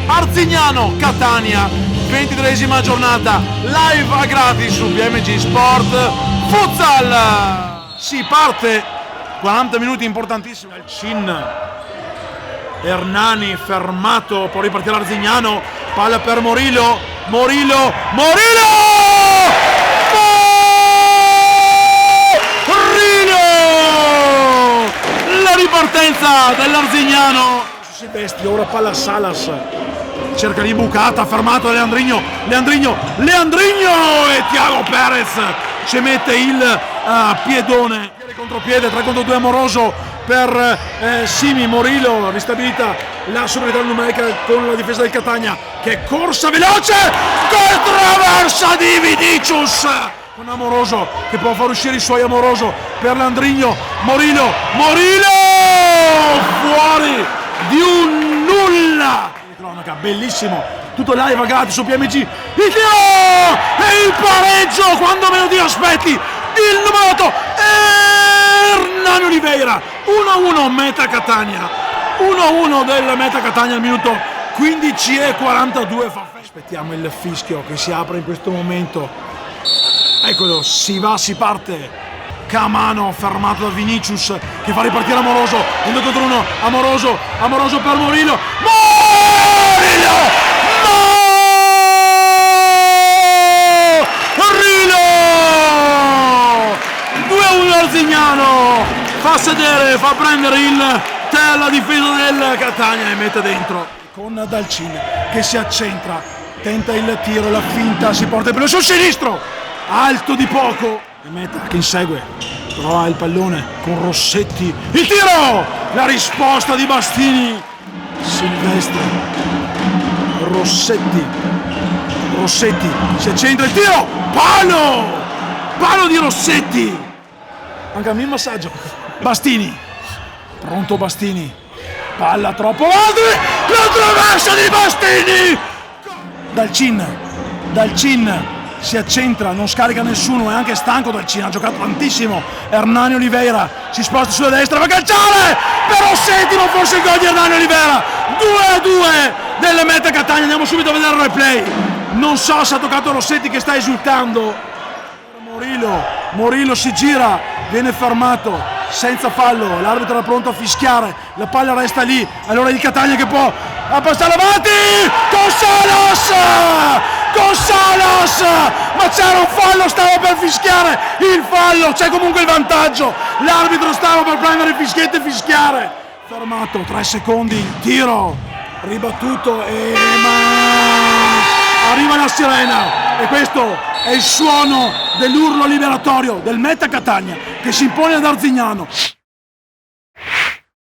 Arzignano Catania, 23esima giornata, live a gratis su BMG Sport Futsal. Si parte, 40 minuti importantissimi. Il Cin, Hernani fermato, può ripartire Arzignano, palla per Morillo, Morillo! La ripartenza dell'Arzignano. Si vesti, ora palla Salas, cerca di bucata, fermato Leandrigno e Thiago Perez ci mette il piedone, contropiede, 3 contro 2 Amoroso per Simi. Morillo ristabilita la superiorità numerica con la difesa del Catania, che corsa veloce, gol traversa di Vinicius con Amoroso che può far uscire i suoi. Amoroso per Leandrigno, Morillo fuori di un nulla. Cronaca, bellissimo, tutto live a gratis su PMG. Il tiro e il pareggio quando meno ti aspetti, il numero 8 Hernani Oliveira. 1-1 Meta Catania, 1-1 del Meta Catania al minuto 15 e 42. Aspettiamo il fischio che si apre in questo momento. Eccolo, si va, si parte. Camano fermato da Vinicius che fa ripartire Amoroso, 1 contro 1, Amoroso per Morillo, 2-1 Arzignano, fa sedere, fa prendere il tè alla difesa del Catania e mette dentro con Dalcin che si accentra, tenta il tiro, la finta, si porta il pallone sul sinistro, alto di poco. Meta che insegue, però ha il pallone con Rossetti, il tiro, la risposta di Bastini, Silvestri, Rossetti, si accentra il tiro, palo di Rossetti, manca il massaggio, Bastini, pronto Bastini, palla troppo avanti, la traversa di Bastini, Dalcin si accentra, non scarica nessuno, è anche stanco Dalcin, ha giocato tantissimo. Hernani Oliveira si sposta sulla destra, va a calciare per Rossetti, ma forse il gol di Hernani Oliveira. 2-2 delle Meta Catania, andiamo subito a vedere il replay. Non so se ha toccato Rossetti che sta esultando. Morillo si gira, viene fermato senza fallo, l'arbitro era pronto a fischiare, la palla resta lì, allora il Catania che può passare avanti con Salas, ma c'era un fallo, stava per fischiare il fallo, c'è comunque il vantaggio, l'arbitro stava per prendere il fischietto e fischiare, fermato, 3 secondi, il tiro ribattuto e arriva la sirena e questo è il suono dell'urlo liberatorio del Meta Catania che si impone ad Arzignano.